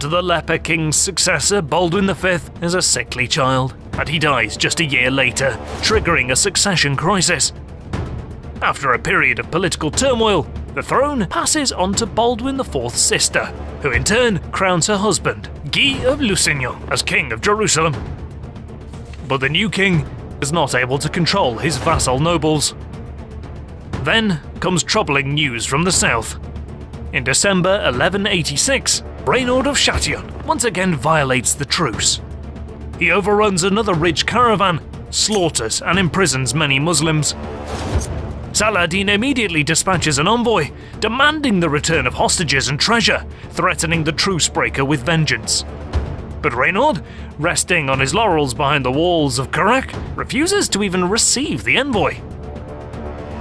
The leper king's successor, Baldwin V, is a sickly child, and he dies just a year later, triggering a succession crisis. After a period of political turmoil, the throne passes on to Baldwin IV's sister, who in turn crowns her husband, Guy of Lusignan, as king of Jerusalem. But the new king is not able to control his vassal nobles. Then comes troubling news from the south. In December 1186, Reynaud of Chatillon once again violates the truce. He overruns another rich caravan, slaughters and imprisons many Muslims. Saladin immediately dispatches an envoy, demanding the return of hostages and treasure, threatening the truce breaker with vengeance. But Reynaud, resting on his laurels behind the walls of Carac, refuses to even receive the envoy.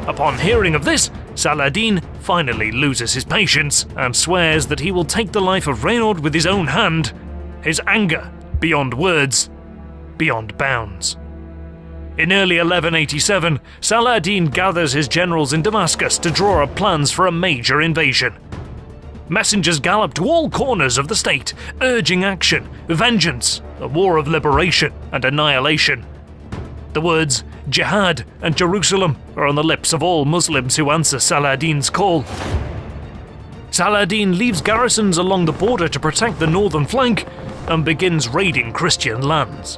Upon hearing of this, Saladin finally loses his patience and swears that he will take the life of Reynaud with his own hand. His anger, beyond words, beyond bounds. In early 1187, Saladin gathers his generals in Damascus to draw up plans for a major invasion. Messengers gallop to all corners of the state, urging action, vengeance, a war of liberation and annihilation. The words jihad and Jerusalem are on the lips of all Muslims who answer Saladin's call. Saladin leaves garrisons along the border to protect the northern flank and begins raiding Christian lands.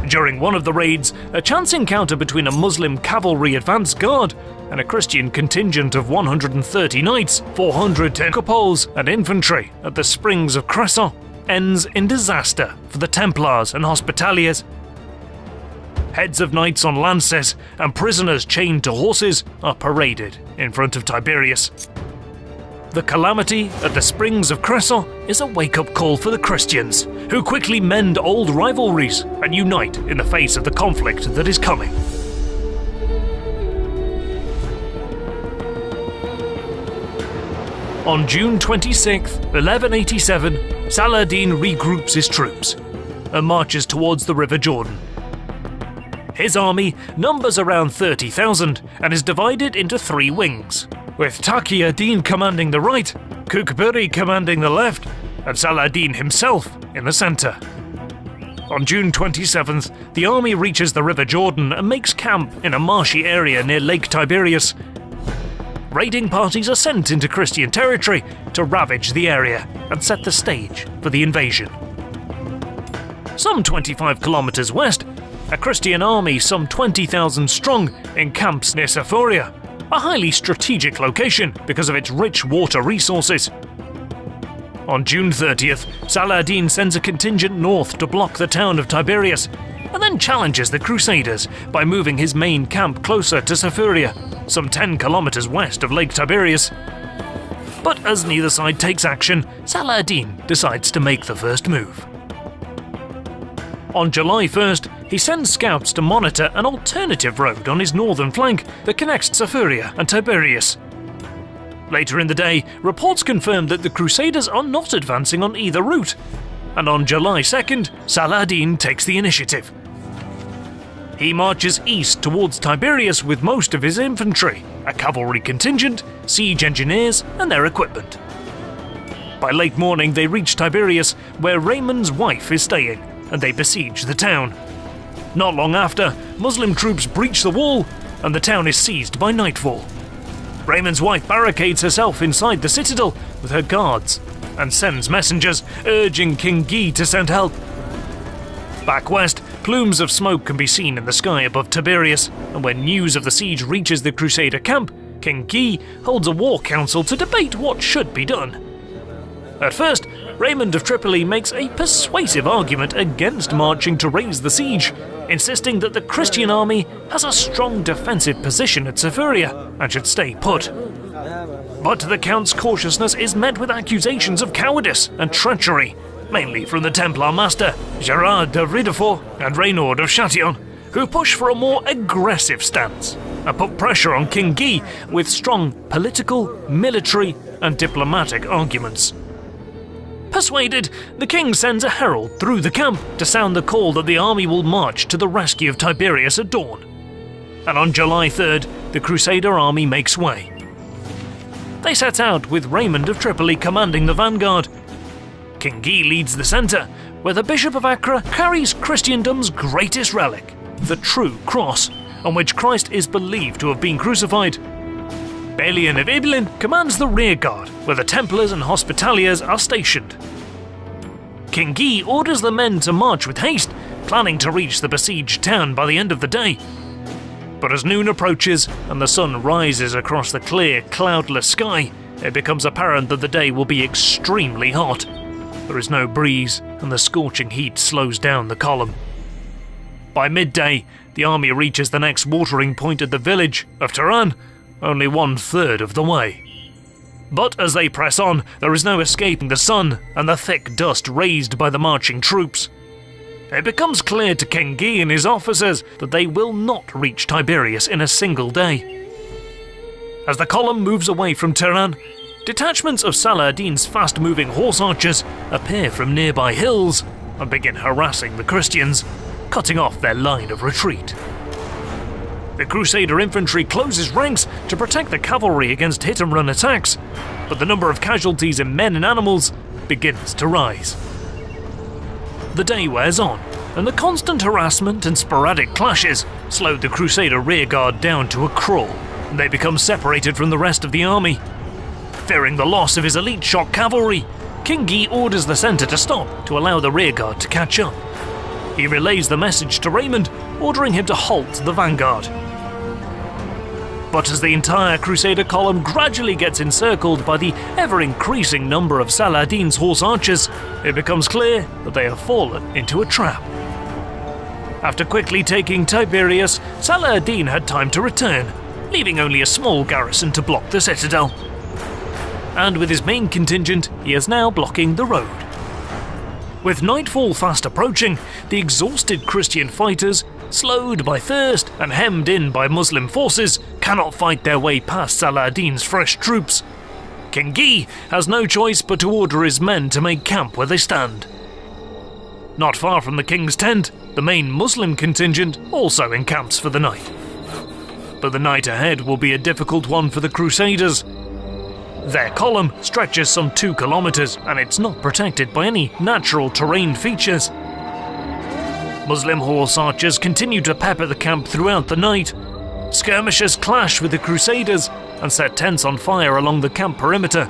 During one of the raids, a chance encounter between a Muslim cavalry advance guard and a Christian contingent of 130 knights, 410 cupoles and infantry at the springs of Cresson ends in disaster for the Templars and Hospitaliers. Heads of knights on lances and prisoners chained to horses are paraded in front of Tiberius. The calamity at the springs of Cresson is a wake-up call for the Christians, who quickly mend old rivalries and unite in the face of the conflict that is coming. On June 26, 1187, Saladin regroups his troops and marches towards the River Jordan. His army numbers around 30,000 and is divided into three wings, with Taqi ad-Din commanding the right, Kukburi commanding the left, and Saladin himself in the centre. On June 27th, the army reaches the River Jordan and makes camp in a marshy area near Lake Tiberias. Raiding parties are sent into Christian territory to ravage the area and set the stage for the invasion. Some 25 kilometers west, a Christian army some 20,000 strong encamps near Sephoria, a highly strategic location because of its rich water resources. On June 30th, Saladin sends a contingent north to block the town of Tiberias, and then challenges the Crusaders by moving his main camp closer to Sephoria, some 10 kilometers west of Lake Tiberias. But as neither side takes action, Saladin decides to make the first move. On July 1st, he sends scouts to monitor an alternative road on his northern flank that connects Sephoria and Tiberias. Later in the day, reports confirmed that the Crusaders are not advancing on either route, and on July 2nd, Saladin takes the initiative. He marches east towards Tiberias with most of his infantry, a cavalry contingent, siege engineers, and their equipment. By late morning, they reach Tiberias, where Raymond's wife is staying, and they besiege the town. Not long after, Muslim troops breach the wall, and the town is seized by nightfall. Raymond's wife barricades herself inside the citadel with her guards, and sends messengers urging King Guy to send help. Back west, plumes of smoke can be seen in the sky above Tiberias, and when news of the siege reaches the Crusader camp, King Guy holds a war council to debate what should be done. At first, Raymond of Tripoli makes a persuasive argument against marching to raise the siege, insisting that the Christian army has a strong defensive position at Sephoria and should stay put. But the Count's cautiousness is met with accusations of cowardice and treachery, mainly from the Templar master, Gerard de Ridefort and Reynaud of Chatillon, who push for a more aggressive stance and put pressure on King Guy with strong political, military and diplomatic arguments. Persuaded, the king sends a herald through the camp to sound the call that the army will march to the rescue of Tiberias at dawn. And on July 3rd, the Crusader army makes way. They set out with Raymond of Tripoli commanding the vanguard. King Guy leads the centre, where the Bishop of Acre carries Christendom's greatest relic, the true cross, on which Christ is believed to have been crucified. Balian of Ibelin commands the rearguard, where the Templars and Hospitaliers are stationed. King Guy orders the men to march with haste, planning to reach the besieged town by the end of the day. But as noon approaches and the sun rises across the clear, cloudless sky, it becomes apparent that the day will be extremely hot. There is no breeze, and the scorching heat slows down the column. By midday, the army reaches the next watering point at the village of Turan, only 1/3 of the way. But as they press on, there is no escaping the sun and the thick dust raised by the marching troops. It becomes clear to King Guy and his officers that they will not reach Tiberias in a single day. As the column moves away from Turan, detachments of Saladin's fast-moving horse archers appear from nearby hills and begin harassing the Christians, cutting off their line of retreat. The Crusader infantry closes ranks to protect the cavalry against hit-and-run attacks, but the number of casualties in men and animals begins to rise. The day wears on, and the constant harassment and sporadic clashes slow the Crusader rearguard down to a crawl, and they become separated from the rest of the army. Fearing the loss of his elite shock cavalry, King Guy orders the centre to stop to allow the rearguard to catch up. He relays the message to Raymond, ordering him to halt the vanguard. But as the entire Crusader column gradually gets encircled by the ever-increasing number of Saladin's horse archers, it becomes clear that they have fallen into a trap. After quickly taking Tiberias, Saladin had time to return, leaving only a small garrison to block the citadel. And with his main contingent, he is now blocking the road. With nightfall fast approaching, the exhausted Christian fighters, slowed by thirst and hemmed in by Muslim forces, cannot fight their way past Saladin's fresh troops. King Guy has no choice but to order his men to make camp where they stand. Not far from the king's tent, the main Muslim contingent also encamps for the night. But the night ahead will be a difficult one for the Crusaders. Their column stretches some 2 kilometers and it's not protected by any natural terrain features. Muslim horse archers continue to pepper the camp throughout the night. Skirmishers clash with the Crusaders and set tents on fire along the camp perimeter.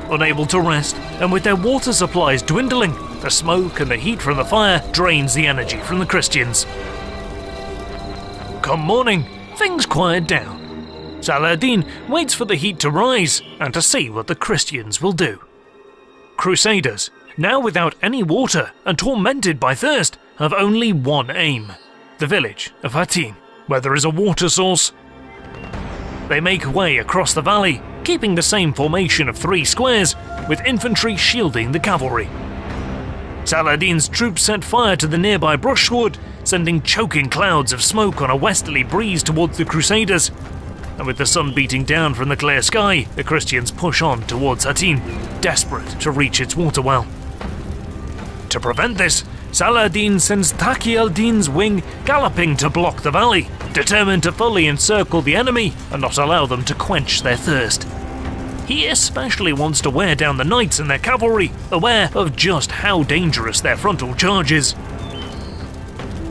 Unable to rest, and with their water supplies dwindling, the smoke and the heat from the fire drains the energy from the Christians. Come morning, things quiet down. Saladin waits for the heat to rise and to see what the Christians will do. Crusaders, now without any water and tormented by thirst, have only one aim: the village of Hattin, where there is a water source. They make way across the valley, keeping the same formation of 3 squares, with infantry shielding the cavalry. Saladin's troops set fire to the nearby brushwood, sending choking clouds of smoke on a westerly breeze towards the Crusaders. And with the sun beating down from the clear sky, the Christians push on towards Hattin, desperate to reach its water well. To prevent this, Saladin sends Taqi al-Din's wing galloping to block the valley, determined to fully encircle the enemy and not allow them to quench their thirst. He especially wants to wear down the knights and their cavalry, aware of just how dangerous their frontal charge is.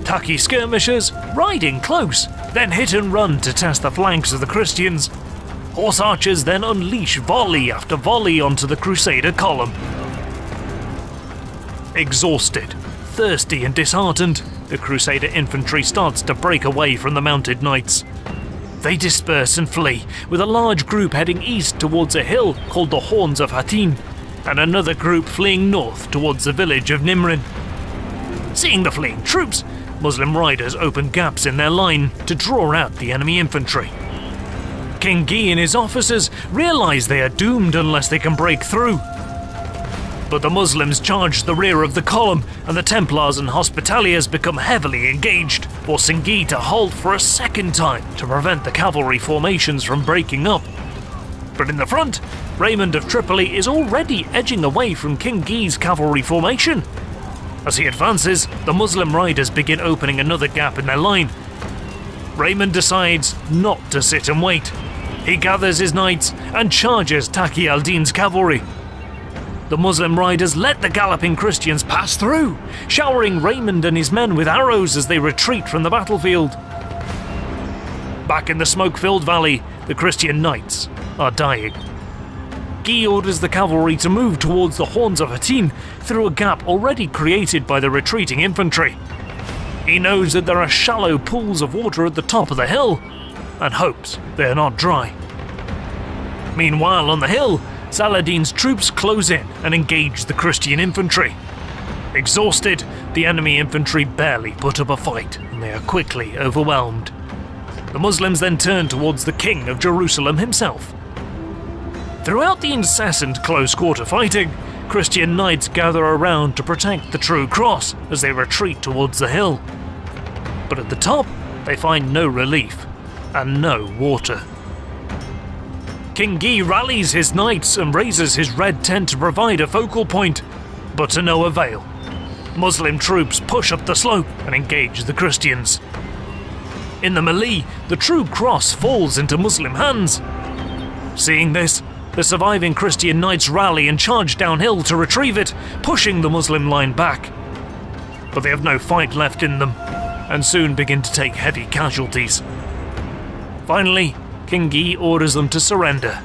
Taqi skirmishers ride in close, then hit and run to test the flanks of the Christians. Horse archers then unleash volley after volley onto the Crusader column. Exhausted, thirsty and disheartened, the Crusader infantry starts to break away from the mounted knights. They disperse and flee, with a large group heading east towards a hill called the Horns of Hattin, and another group fleeing north towards the village of Nimrin. Seeing the fleeing troops, Muslim riders open gaps in their line to draw out the enemy infantry. King Guy and his officers realize they are doomed unless they can break through. But the Muslims charge the rear of the column, and the Templars and Hospitaliers become heavily engaged, forcing Guy to halt for a second time to prevent the cavalry formations from breaking up. But in the front, Raymond of Tripoli is already edging away from King Guy's cavalry formation. As he advances, the Muslim riders begin opening another gap in their line. Raymond decides not to sit and wait. He gathers his knights and charges Taqi al-Din's cavalry. The Muslim riders let the galloping Christians pass through, showering Raymond and his men with arrows as they retreat from the battlefield. Back in the smoke-filled valley, the Christian knights are dying. Guy orders the cavalry to move towards the horns of Hattin through a gap already created by the retreating infantry. He knows that there are shallow pools of water at the top of the hill, and hopes they are not dry. Meanwhile, on the hill, Saladin's troops close in and engage the Christian infantry. Exhausted, the enemy infantry barely put up a fight, and they are quickly overwhelmed. The Muslims then turn towards the King of Jerusalem himself. Throughout the incessant close-quarter fighting, Christian knights gather around to protect the true cross as they retreat towards the hill. But at the top, they find no relief and no water. King Guy rallies his knights and raises his red tent to provide a focal point, but to no avail. Muslim troops push up the slope and engage the Christians. In the melee, the true cross falls into Muslim hands. Seeing this, the surviving Christian knights rally and charge downhill to retrieve it, pushing the Muslim line back. But they have no fight left in them, and soon begin to take heavy casualties. Finally, King Guy orders them to surrender.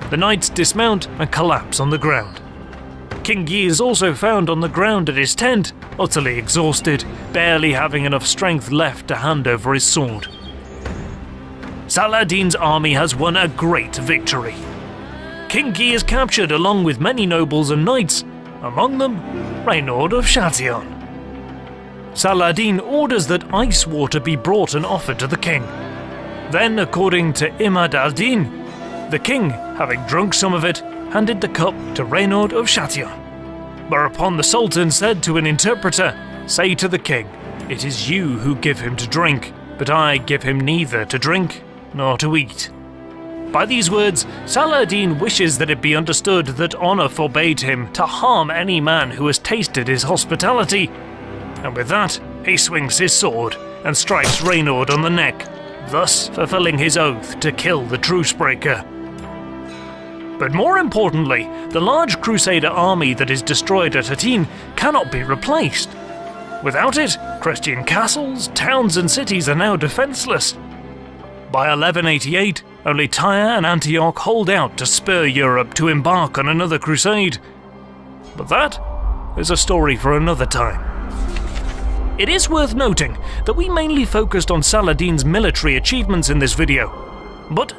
The knights dismount and collapse on the ground. King Guy is also found on the ground at his tent, utterly exhausted, barely having enough strength left to hand over his sword. Saladin's army has won a great victory. King Guy is captured along with many nobles and knights, among them Reynaud of Chatillon. Saladin orders that ice water be brought and offered to the king. Then, according to Imad al-Din, the king, having drunk some of it, handed the cup to Reynaud of Chatillon. Whereupon the Sultan said to an interpreter, "Say to the king, it is you who give him to drink, but I give him neither to drink nor to eat." By these words, Saladin wishes that it be understood that honor forbade him to harm any man who has tasted his hospitality, and with that, he swings his sword and strikes Reynaud on the neck, thus fulfilling his oath to kill the truce-breaker. But more importantly, the large Crusader army that is destroyed at Hattin cannot be replaced. Without it, Christian castles, towns and cities are now defenseless. By 1188, only Tyre and Antioch hold out to spur Europe to embark on another crusade. But that is a story for another time. It is worth noting that we mainly focused on Saladin's military achievements in this video, but